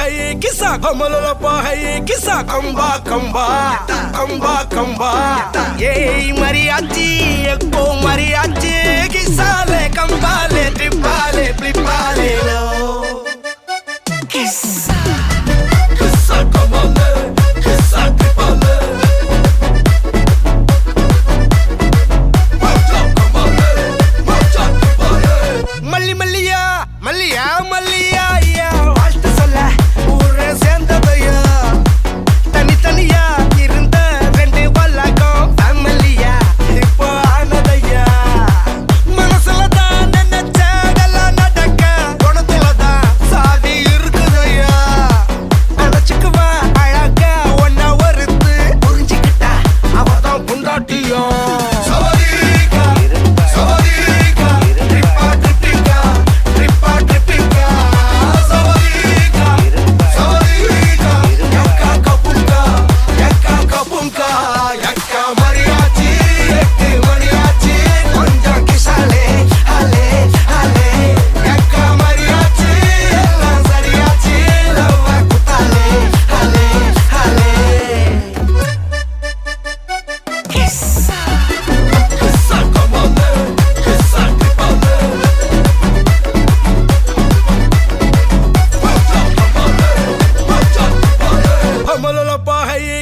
है किसा कमलोला पा है किसा कंबा कंबा कंबा कंबा ये मरियाची एको मरियाची किसाले कंबाले ट्रिपाले प्लिपाले लो किसा किसा कमले किसा ट्रिपाले मल्ली मल्लिया मल्लिया मल्लिया या वास्ट சொல்ல ஊரே சேர்ந்ததையா தனி தனியா இருந்த ரெண்டு வல்லகம் ஃபேமிலியா இப்போ ஆனதையா மனசுல தான் நினைச்சதெல்லாம் நடக்க குணத்துல தான் சாதி இருக்குதையா நினைச்சுக்குவா அழகா ஒன்ன ஒருத்து புரிஞ்சுக்கிட்டா அவதான் புண்டாட்டியும்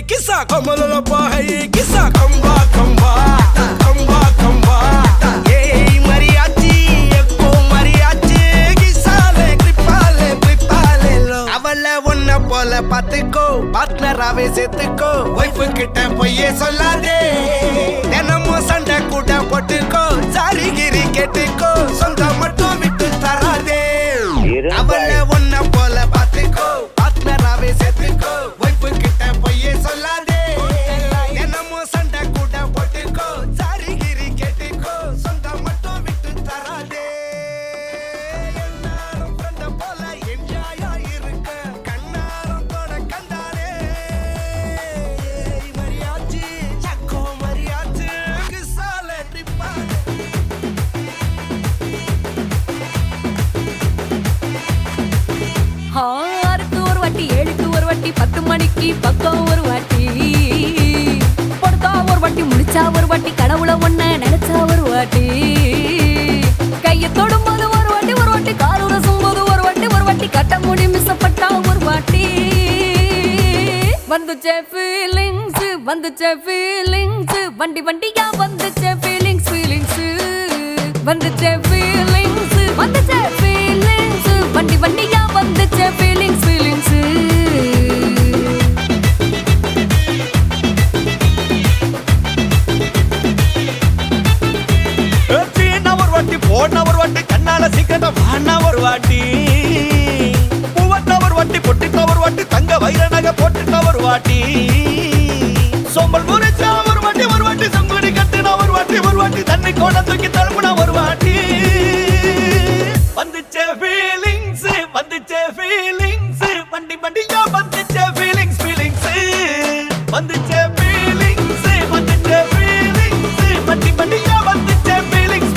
किसा कमलोला पा है किसा कंबा कंबा कंबा कंबा ये मरियाची एको मरियाची किसाले क्रिपाले क्रिपाले लो அவள ஒன்ன போல பாத்துக்கோ பார்ட்னராவே சேர்த்துக்கோ வைஃப் கிட்ட போயே சொல்லாதே தினமும் சண்டை கூட போட்டுக்கோ சாரி கிரி கேட்டுக்கோ சொந்தம் மட்டும் விட்டு தராதே அவள ஒன்ன போல பாத்துக்கோ பார்ட்னராவே சேர்த்துக்கோ வைஃப் கிட்ட போயே சொல்லாதே தினமும் சண்டை கூட போட்டுக்கோ சாரி கிரி கேட்டுக்கோ சொந்தம் மட்டும் விட்டு தராதே எல்லாரும் ஃப்ரெண்ட போல என்ஜாயா இருக்க கண்ணாரம் தொட கண்டாரே மரியாச்சி சக்கோ மரியாச்சி கிசாலே ட்ரிப்பா ஆறுக்கு ஒரு வாட்டி ஏழுக்கு ஒரு வாட்டி 10 மணிக்கு பக்கம் ஒரு வாட்டி பொடுத்தா ஒரு வாட்டி முடிச்சா ஒரு வாட்டி கடவுளை ஒன்ன நினைச்சா ஒரு வாட்டி கையை தொடும்போது ஒரு வாட்டி காலூர சும்போது ஒரு வாட்டி கட்ட முடி மிஸ்ஸப்பட்டா ஒரு வாட்டி வந்துச்சே ஃபீலிங்ஸ் வண்டி வண்டியா வந்துச்சே ஃபீலிங்ஸ் வந்துச்சே ஃபீலிங்ஸ் வண்டி வண்டியா வந்துச்சே ஃபீலிங்ஸ் போன ஒரு வாட்டி கண்ணால சீக்கிரமா வாண்ணா ஒரு வாட்டி பூவட்ட ஒரு வாட்டி பொட்டிட்ட ஒரு வாட்டி தங்க வைர நகை போட்டுட்ட ஒரு வாட்டி சோம்பல் முறைச்சா ஒரு வாட்டி சங்குடி கட்டுனா ஒரு வாட்டி தண்ணி கோண தூக்கி தழுப்புனா ஒரு வாட்டி வந்துச்சே ஃபீலிங்ஸ் வண்டி வண்டியா வந்துச்சே ஃபீலிங்ஸ் வந்துச்சே ஃபீலிங்ஸ் வண்டி வண்டியா வந்துச்சே ஃபீலிங்ஸ்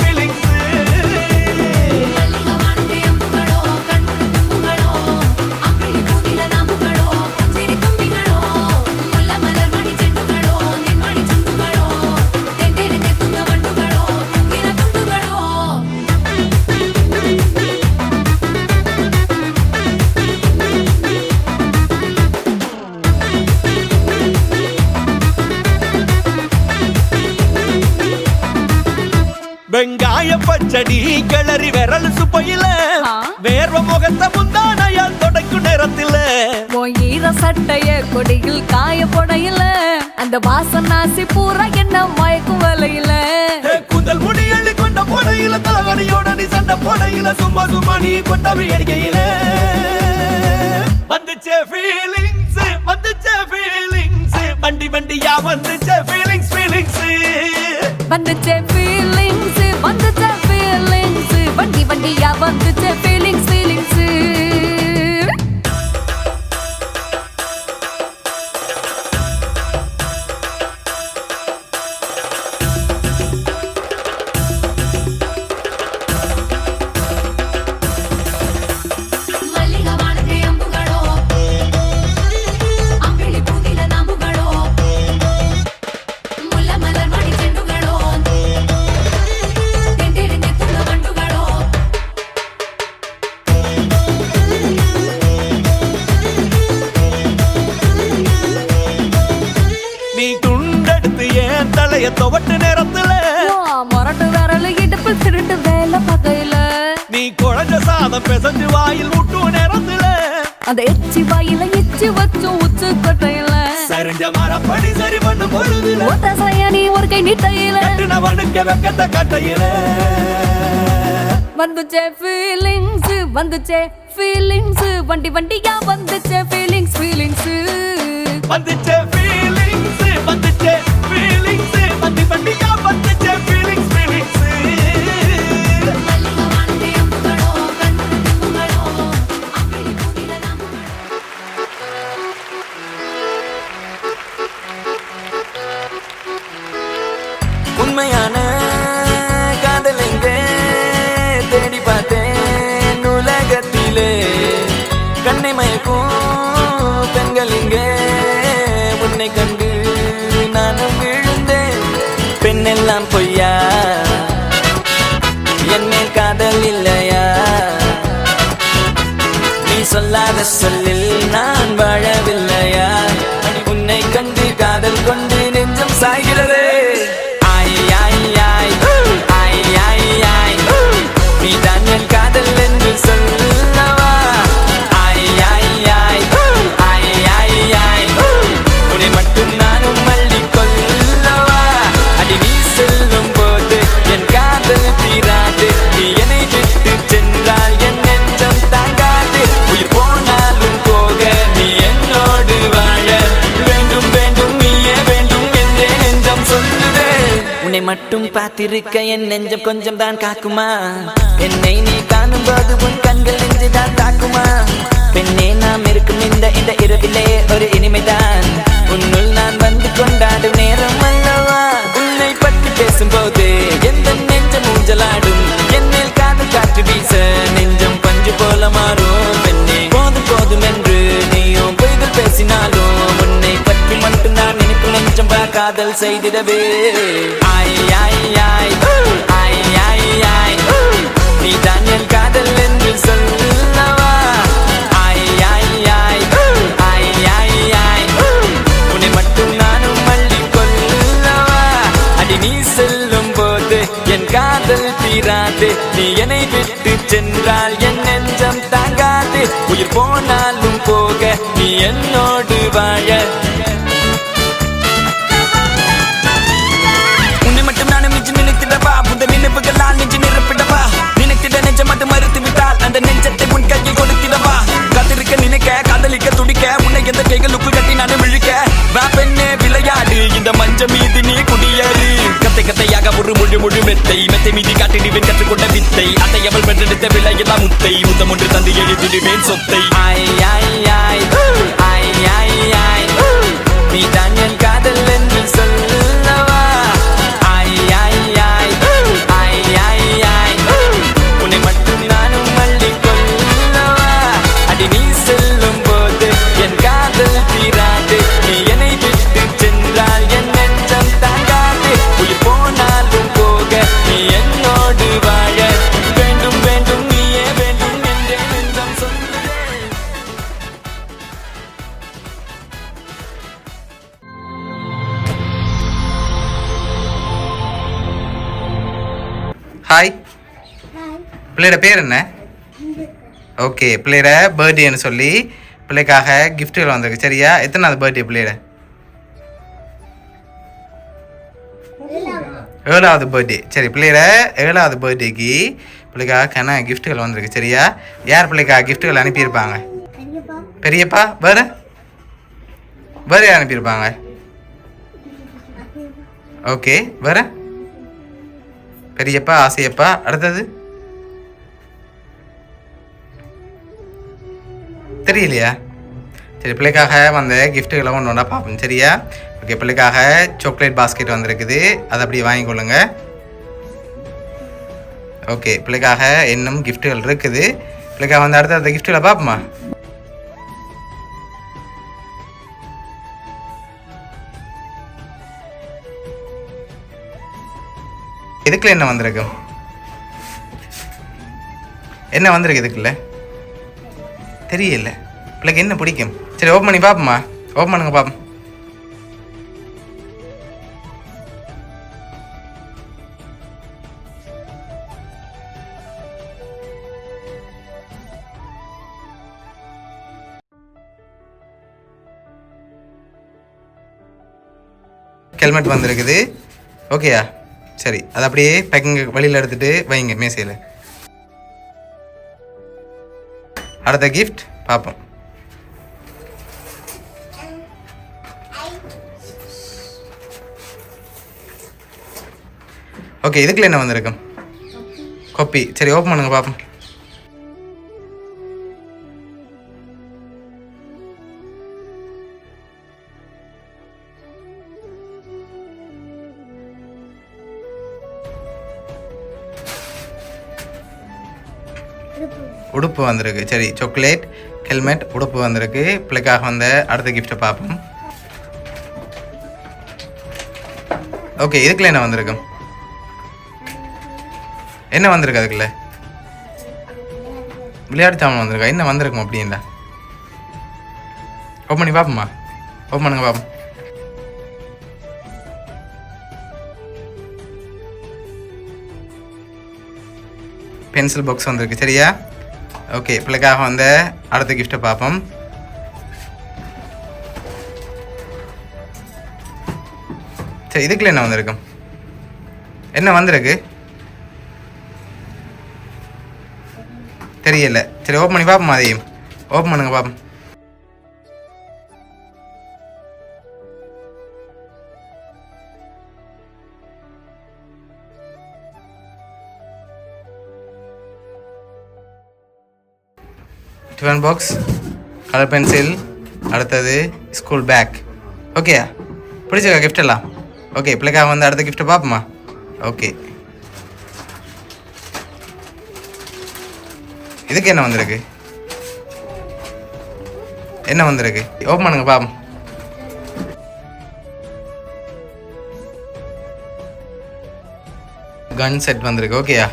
வெங்காய பச்சடி கிளறி விரல் சுப்பையில வேர்வ முகத்தை முந்தானையால் தொடக்கும் நேரத்தில் ஈர சட்டைய கொடியில் காய பொடையில அந்த வாசனாசி பூரா என்ன மயக்கும் வலையில கூந்தல் முடி அள்ளி கொண்ட பொடையில தலகடியோட நீ சண்டை பொடையில சும்மா நீ கொண்டவி எரிக்கையில வந்துச்சே ஃபீலிங்ஸ் வண்டி வண்டியா வந்துச்சே ஃபீலிங்ஸ் வந்துச்சே ஃபீலிங்ஸ் வண்டி வண்டியா வந்துச்சே ஃபீலிங்ஸ் சட்டைய துவட்டு நேரத்துல மொரட்டு விரல் இடுப்பில் திருட்டு வேலை பகையில நீ குழஞ்ச சாதம் பிசைஞ்சு வாயில் விட்டும் நேரத்துல அந்த எச்சி வாயில எச்சி வச்சும் உச்சு கொட்டையில சரிஞ்ச மரப்படி சரி பண்ணு பொழுதுல ஒத்த சையனி ஒரு கை நீட்டையில கட்டுனவனுக்கு வெக்கத்த கட்டையில வந்துச்சே ஃபீலிங்ஸ் வந்துச்சே ஃபீலிங்ஸ் வண்டி வண்டியா வந்துச்சே ஃபீலிங்ஸ் ஃபீலிங்ஸ் வந்துச்சே ஃபீலிங்ஸ் வந்துச்சே ஃபீலிங்ஸ் வண்டி வண்டியா வந்துச்சே ஃபீலிங்ஸ் ஃபீலிங்ஸ் உண்மையான காதல் எங்கே தேடி பார்த்தேன் உலகத்திலே கண்ணை மயக்கும் பெண்கள் இங்கே உன்னை கண்டு நானும் விழுந்தேன் பெண்ணெல்லாம் பொய்யா என்னை காதல் இல்லையா நீ சொல்லாத சொல்லில் நான் வாழவில்லையா உன்னை கண்டு காதல் கொண்டு நெஞ்சம் சாய்கிறது நீ தான் என் காதல் என்று சொல்லவா உன்னை மட்டும் நானும் மல்லி கொள்ளவா அடி நீ செல்லும் போது என் காதல் தீராது நீ என்னை விட்டு சென்றால் என் நெஞ்சம் தாங்காது உயிர் போனாலும் போக நீ என்னோடு வாழ வேண்டும் வேண்டும் நீயே வேண்டும் என்றே நெஞ்சம் சொல்லுதே உன்னை மட்டும் பார்த்திருக்க என் நெஞ்சம் கொஞ்சம் தான் காக்குமா என்னை நீ காணும் போது உன் கண்கள் நெஞ்சுதான் தாக்குமா பெண்ணே நாம் இருக்கும் இந்த இரவிலே ஒரு இனிமைதான் உன்னுள் நான் வந்து கொண்டாடும் நேரம் அல்லவா உன்னை பற்றி பேசும்போது எந்த நெஞ்சம் ஊஞ்சலாடும் என்னில் காதல் காற்று வீச நெஞ்சம் பஞ்சு போல மாறும் பெண்ணே போதும் போதும் என்று நீயும் பொய்கள் பேசினாலும் உன்னை பற்றி மட்டும் நான் நினைக்கும் நெஞ்சம் காதல் செய்திடவே நீ தான் என் காதல் என்று சொல்லவா உன்னை மட்டும் நானும் மல்லி கொள்ளவா அடி நீ செல்லும் போது என் காதல் தீராது நீ என்னை விட்டு சென்றால் என் நெஞ்சம் தாங்காது உயிர் போனாலும் போக நீ என்னோடு வாழ உன்னை மட்டும் நானும் நெஞ்சு நினைத்திடவா புத நினைவுகளால் நெஞ்சு நிரப்பிடவா நினைத்திட நெஞ்சம் அது மறுத்து விட்டால் அந்த நெஞ்சத்தை உன் கையில் கொடுத்திடவா காத்திருக்க நினைக்க காதலிக்க துடிக்க உன்னை எந்த கைகளுக்குள் கட்டி நானும் விழிக்க வா பெண்ணே விளையாடு இந்த மஞ்சள் மீது நீ குடியேறு கத்தையாக ஒரு முழு மெத்தை மீதி காட்டிடுவேன் கற்றுக்கொண்ட வித்தை அதை அவள் பெற்றெடுத்த விலையெல்லாம் முத்தை முத்தம் ஒன்று தந்து எழுதிடுவேன் சொத்தை நீ தான் என் காதல் என்று சொல்லவா உன்னை மட்டும் நானும் மல்லி கொள்ளவா அடி நீ செல்லும் போது என் காதல் தீராது நீ என்னை விட்டு சென்றால் என் நெஞ்சம் தாங்காது உயிர் போனாலும் போக நீ என்னோடு வாழ வேண்டும் வேண்டும் நீயே வேண்டும் என்றே நெஞ்சம் சொல்லுதே ஹாய் பிள்ளையோட பேர் என்ன? ஓகே, பிள்ளையோட பர்த்டேன்னு சொல்லி பிள்ளைக்காக கிஃப்ட்டுகள் வந்திருக்கு. சரியா? எத்தனாவது பர்த்டே பிள்ளையோட? 7வது பர்த்டே. சரி, பிள்ளையோட 7வது பர்த்டேக்கு பிள்ளைக்காக கிஃப்ட்டுகள் வந்திருக்கு. சரியா? யார் பிள்ளைக்காக கிஃப்ட்டுகள் அனுப்பியிருப்பாங்க? பெரியப்பா. வேறு வேறு யார் அனுப்பியிருப்பாங்க? ஓகே, வேறு பெரியப்பா, ஆசையப்பா. அடுத்தது தெரியலையா? சரி, பிள்ளைக்காக வந்த கிஃப்ட்டுகளை ஒன்று ஒன்றா பார்ப்போம். சரியா? ஓகே, பிள்ளைக்காக சாக்லேட் பாஸ்கெட் வந்திருக்குது, அதை அப்படியே வாங்கிக்கொள்ளுங்க. ஓகே, பிள்ளைக்காக இன்னும் கிஃப்ட்டுகள் இருக்குது. பிள்ளைக்காக வந்து அடுத்த கிஃப்ட்டுகளை பார்ப்போமா? இதுக்குள்ள என்ன வந்திருக்கு? என்ன வந்திருக்கு இதுக்குள்ள? தெரியல. பிள்ளைக்கு என்ன பிடிக்கும்? சரி, ஓப்பன் பண்ணி பார்ப்போமா? ஓப்பன் பண்ணுங்க பார்ப்போம். ஹெல்மெட் வந்திருக்குது. ஓகேயா? சரி, அது அப்படியே பேக்கிங் வழியில் எடுத்துகிட்டு வைங்க மேசையில். அடுத்த கிஃப்ட் பார்ப்போம். ஓகே, இதுக்குள்ள என்ன வந்திருக்கும்? கொப்பி. சரி, ஓப்பன் பண்ணுங்க பார்ப்போம். உடுப்பு வந்திருக்கு. சரி, சாக்லேட், ஹெல்மெட், உடுப்பு வந்திருக்கு. பிள்ளைக்காக வந்த அடுத்த கிஃப்ட்டை பார்ப்போம். ஓகே, இதுக்குள்ள என்ன வந்திருக்கும்? என்ன வந்திருக்கு அதுக்குள்ள? விளையாட்டு சாமான் வந்திருக்கா? என்ன வந்திருக்கும் அப்படின்னா? ஓப்பன் பண்ணி பார்ப்போம்மா. ஓப்பன் பண்ணுங்க பார்ப்போம். பென்சில் பாக்ஸ் வந்திருக்கு. சரியா? ஓகே, பிள்ளைக்காக வந்த அடுத்த கிஃப்ட்டை பார்ப்போம். சரி, இதுக்குள்ள என்ன வந்திருக்கும்? என்ன வந்திருக்கு தெரியல. சரி, ஓப்பன் பண்ணி பார்ப்போம். அதையும் ஓப்பன் பண்ணுங்க பார்ப்போம். டிஃபன் பாக்ஸ், கலர் பென்சில், அடுத்தது ஸ்கூல் பேக். ஓகேயா? பிடிச்சிருக்கா கிஃப்ட் எல்லாம்? ஓகே, பிள்ளைக்காக வந்து அடுத்த கிஃப்ட்டை பார்ப்போமா? ஓகே, இதுக்கு என்ன வந்திருக்கு? என்ன வந்திருக்கு? ஓப்பன் பண்ணுங்க பாப்போம். கன் செட் வந்திருக்கு. ஓகேயா?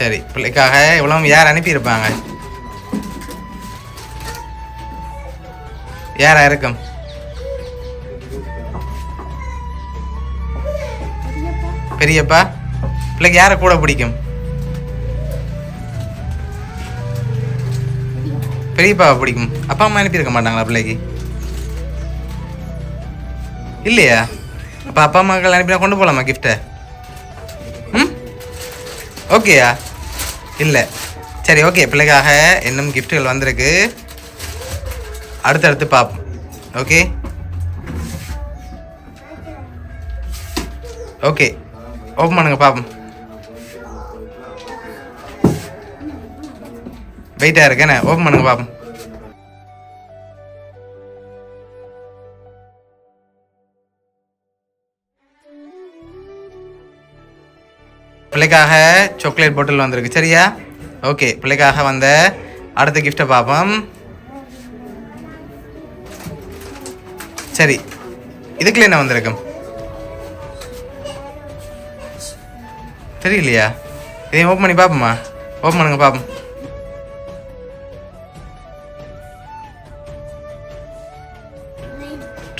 சரி, பிள்ளைக்காக இவ்வளோ யார் அனுப்பியிருப்பாங்க? யாரா இருக்கும்? பெரியப்பா. பிள்ளைக்கு யாரை கூட பிடிக்கும்? பெரியப்பாவை பிடிக்கும். அப்பா அம்மா அனுப்பியிருக்க மாட்டாங்களா பிள்ளைக்கு? இல்லையா? அப்போ அப்பா அம்மாக்கள் அனுப்பினா கொண்டு போகலாமா கிஃப்டை? ஓகேயா? இல்லை. சரி, ஓகே, பிள்ளைக்காக இன்னும் கிஃப்ட்டுகள் வந்திருக்கு. அடுத்தடுத்து பார்ப்போம். ஓகே ஓகே, ஓப்பன் பண்ணுங்க பார்ப்போம். வெயிட்டாக இருக்கு என்ன? ஓப்பன் பண்ணுங்க பார்ப்போம். பிள்ளைக்காக சாக்லேட் பாட்டில் வந்திருக்கு. சரியா? ஓகே, பிள்ளைக்காக வந்த அடுத்த கிஃப்டை பார்ப்போம். சரி, இதுக்குள்ள என்ன வந்திருக்கும்? தெரியலையா? இதையும் ஓப்பன் பண்ணி பார்ப்போமா? ஓப்பன் பண்ணுங்க பார்ப்போம்.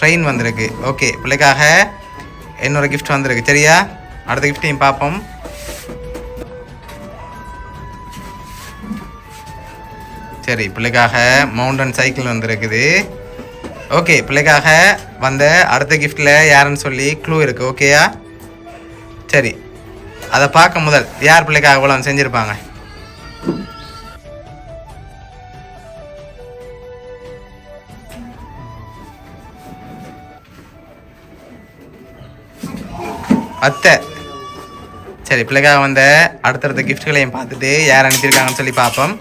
ட்ரெயின் வந்திருக்கு. ஓகே, பிள்ளைக்காக இன்னொரு கிஃப்ட் வந்திருக்கு. சரியா? அடுத்த கிஃப்டையும் பார்ப்போம். சரி, பிள்ளைக்காக மவுண்டன் சைக்கிள் வந்திருக்குது. ஓகே, பிள்ளைக்காக வந்த அடுத்த கிஃப்டில் யாருன்னு சொல்லி க்ளூ இருக்குது. ஓகேயா? சரி, அதை பார்க்க முதல் யார் பிள்ளைக்காக இவ்வளோ செஞ்சுருப்பாங்க? அத்தை. சரி, பிள்ளைக்காக வந்த அடுத்தடுத்த கிஃப்ட்களையும் பார்த்துட்டு யார் அனுப்பியிருக்காங்கன்னு சொல்லி பார்ப்போம்.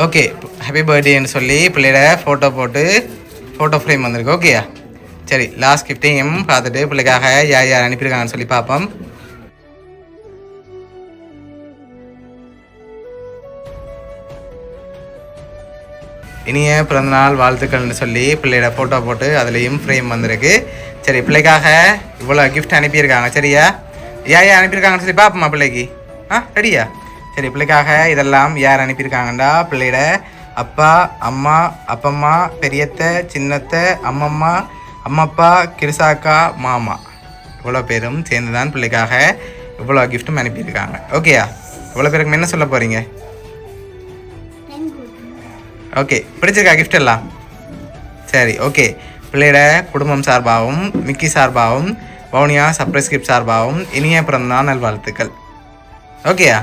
ஓகே, ஹாப்பி பர்த்டேன்னு சொல்லி பிள்ளையோட ஃபோட்டோ போட்டு ஃபோட்டோ ஃப்ரேம் வந்திருக்கு. ஓகேயா? சரி, லாஸ்ட் கிஃப்டையும் பார்த்துட்டு பிள்ளைக்காக யார் யார் அனுப்பியிருக்காங்கன்னு சொல்லி பார்ப்போம். இனிய பிறந்தநாள் வாழ்த்துக்கள்னு சொல்லி பிள்ளையோட ஃபோட்டோ போட்டு அதுலேயும் ஃப்ரேம் வந்திருக்கு. சரி, பிள்ளைக்காக இவ்வளோ கிஃப்ட் அனுப்பியிருக்காங்க. சரியா? யார் யார் அனுப்பியிருக்காங்கன்னு சொல்லி பார்ப்போம்மா பிள்ளைக்கு. ரெடியா? சரி, பிள்ளைக்காக இதெல்லாம் யார் அனுப்பியிருக்காங்கண்டா பிள்ளையோட அப்பா, அம்மா, அப்பம்மா, பெரியத்தை, சின்னத்தை, அம்மம்மா, அம்மப்பா, கிருசாக்கா, மாமா. இவ்வளோ பேரும் சேர்ந்து தான் பிள்ளைக்காக இவ்வளோ கிஃப்ட்டும் அனுப்பியிருக்காங்க. ஓகேயா? இவ்வளோ பேருக்கு என்ன சொல்ல போகிறீங்க? ஓகே, பிடிச்சிருக்கா கிஃப்ட் எல்லாம்? சரி, ஓகே. பிள்ளையோட குடும்பம் சார்பாகவும் மிக்கி சார்பாகவும் வவுனியா சர்ப்ரைஸ் கிஃப்ட் சார்பாகவும் இனிய பிறந்தநாள் நல்வாழ்த்துக்கள். ஓகேயா?